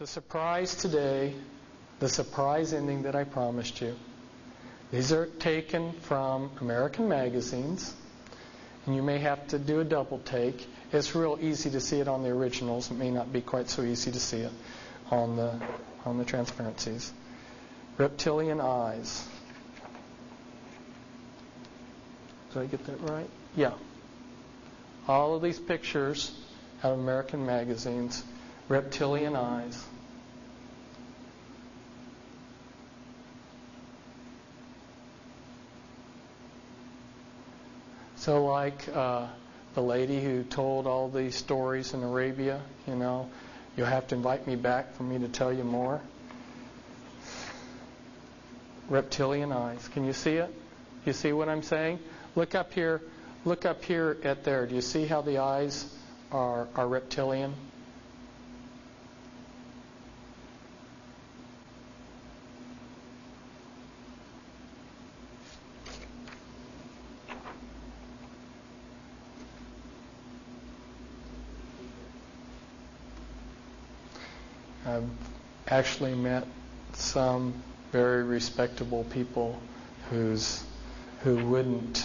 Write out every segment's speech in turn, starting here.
The surprise today, the surprise ending that I promised you. These are taken from American magazines, and you may have to do a double take. It's real easy to see it on the originals. It may not be quite so easy to see it on the transparencies. Reptilian eyes. Did I get that right? Yeah. All of these pictures out of American magazines, reptilian eyes. So like the lady who told all these stories in Arabia, you'll have to invite me back for me to tell you more. Reptilian eyes. Can you see it? You see what I'm saying? Look up here at there. Do you see how the eyes are reptilian? I've actually met some very respectable people who wouldn't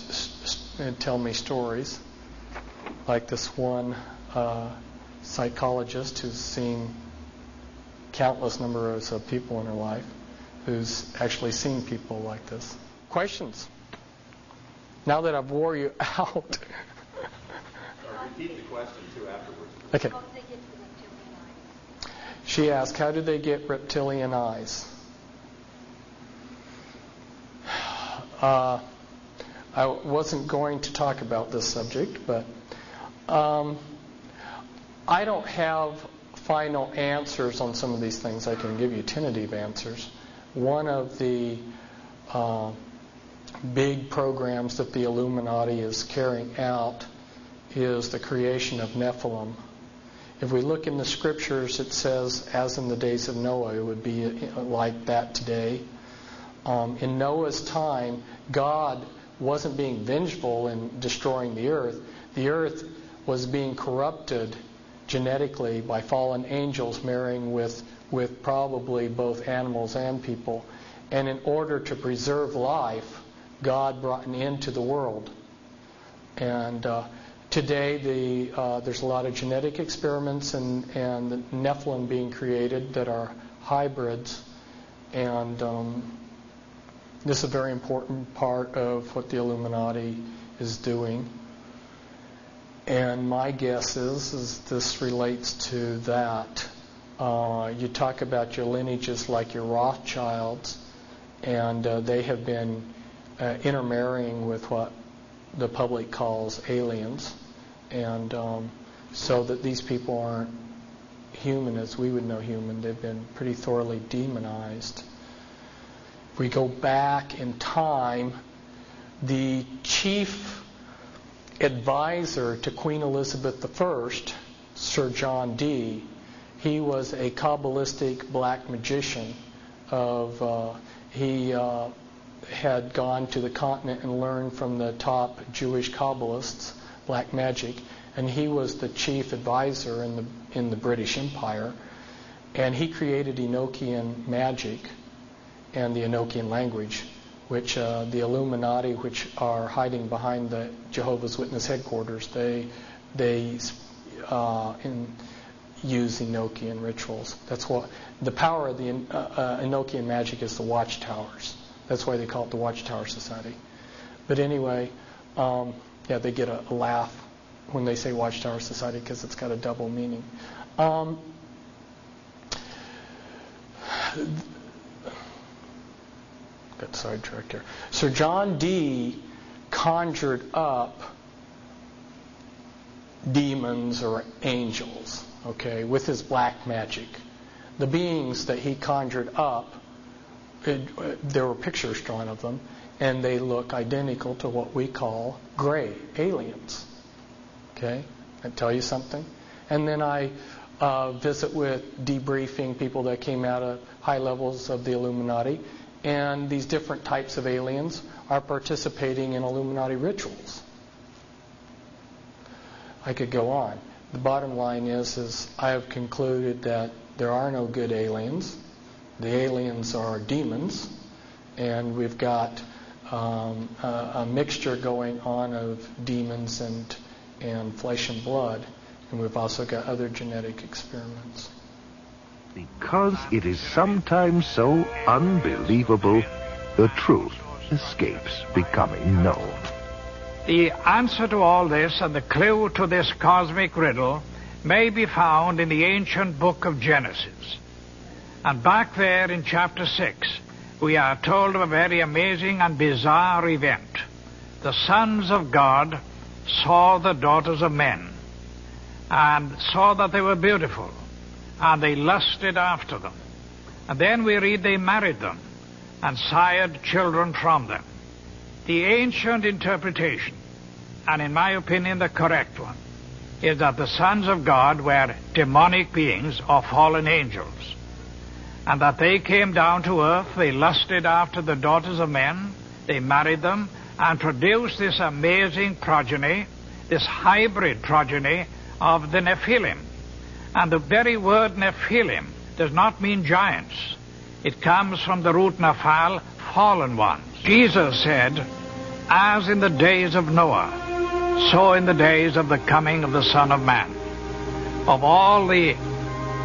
tell me stories, like this one psychologist who's seen countless numbers of people in her life, who's actually seen people like this. Questions? Now that I've wore you out. Repeat the question too afterwards. Okay. She asked, how do they get reptilian eyes? I wasn't going to talk about this subject, but I don't have final answers on some of these things. I can give you tentative answers. One of the big programs that the Illuminati is carrying out is the creation of Nephilim. If we look in the scriptures, it says, as in the days of Noah, it would be like that today. In Noah's time, God wasn't being vengeful in destroying the earth. The earth was being corrupted genetically by fallen angels marrying with probably both animals and people. And in order to preserve life, God brought an end to the world. And today, there's a lot of genetic experiments and the Nephilim being created that are hybrids. And this is a very important part of what the Illuminati is doing. And my guess is this relates to that. You talk about your lineages like your Rothschilds, and they have been intermarrying with what the public calls aliens, and so that these people aren't human as we would know human. They've been pretty thoroughly demonized. If we go back in time, the chief advisor to Queen Elizabeth I, Sir John Dee, he was a Kabbalistic black magician. He had gone to the continent and learned from the top Jewish Kabbalists black magic, and he was the chief advisor in the British Empire, and he created Enochian magic and the Enochian language, which the Illuminati, which are hiding behind the Jehovah's Witness headquarters, they use Enochian rituals. That's what the power of the Enochian magic is. The watchtowers. That's why they call it the Watchtower Society. But anyway, they get a laugh when they say Watchtower Society because it's got a double meaning. Got sidetracked here. Sir John Dee conjured up demons or angels, with his black magic. The beings that he conjured up, there were pictures drawn of them, and they look identical to what we call gray aliens. Okay? I tell you something. And then I visit with debriefing people that came out of high levels of the Illuminati, and these different types of aliens are participating in Illuminati rituals. I could go on. The bottom line is I have concluded that there are no good aliens. The aliens are demons, and we've got a mixture going on of demons and flesh and blood, and we've also got other genetic experiments. Because it is sometimes so unbelievable, the truth escapes becoming known. The answer to all this and the clue to this cosmic riddle may be found in the ancient book of Genesis. And back there in chapter 6, we are told of a very amazing and bizarre event. The sons of God saw the daughters of men and saw that they were beautiful, and they lusted after them. And then we read they married them and sired children from them. The ancient interpretation, and in my opinion the correct one, is that the sons of God were demonic beings or fallen angels, and that they came down to earth, they lusted after the daughters of men, they married them, and produced this amazing progeny, this hybrid progeny of the Nephilim. And the very word Nephilim does not mean giants. It comes from the root Nephal, fallen ones. Jesus said, as in the days of Noah, so in the days of the coming of the Son of Man. Of all the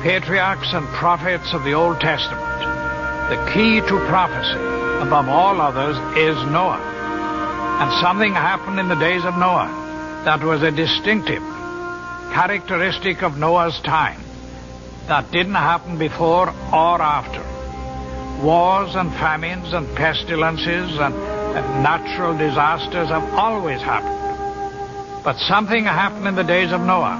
patriarchs and prophets of the Old Testament, the key to prophecy above all others is Noah. And something happened in the days of Noah that was a distinctive characteristic of Noah's time that didn't happen before or after. Wars and famines and pestilences and natural disasters have always happened. But something happened in the days of Noah,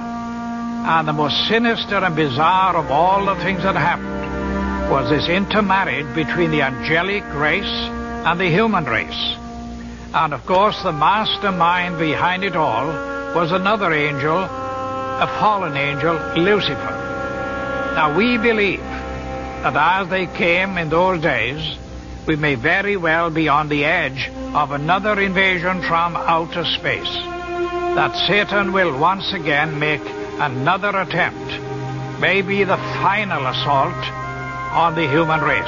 and the most sinister and bizarre of all the things that happened was this intermarriage between the angelic race and the human race. And of course the mastermind behind it all was another angel, a fallen angel, Lucifer. Now we believe that as they came in those days, we may very well be on the edge of another invasion from outer space, that Satan will once again make another attempt, maybe the final assault on the human race,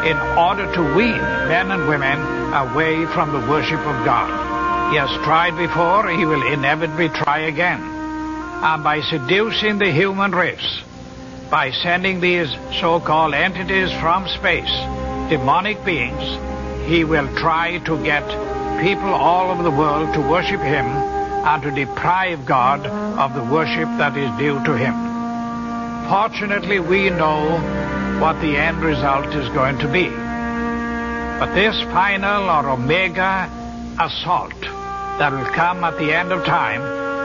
in order to wean men and women away from the worship of God. He has tried before, he will inevitably try again. And by seducing the human race, by sending these so-called entities from space, demonic beings, he will try to get people all over the world to worship him and to deprive God of the worship that is due to him. Fortunately, we know what the end result is going to be. But this final or omega assault that will come at the end of time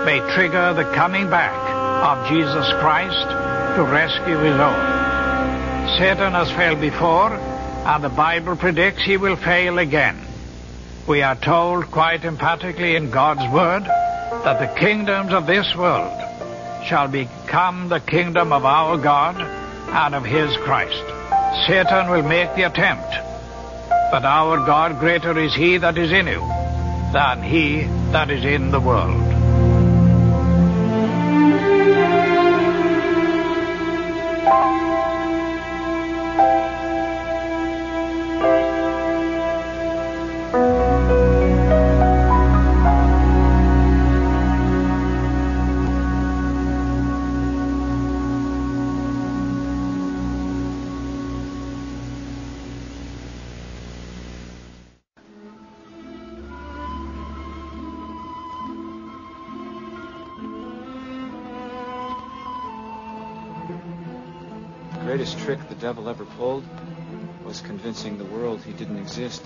may trigger the coming back of Jesus Christ to rescue his own. Satan has failed before, and the Bible predicts he will fail again. We are told quite emphatically in God's Word that the kingdoms of this world shall become the kingdom of our God and of his Christ. Satan will make the attempt, but our God, greater is he that is in you than he that is in the world. The greatest trick the devil ever pulled was convincing the world he didn't exist.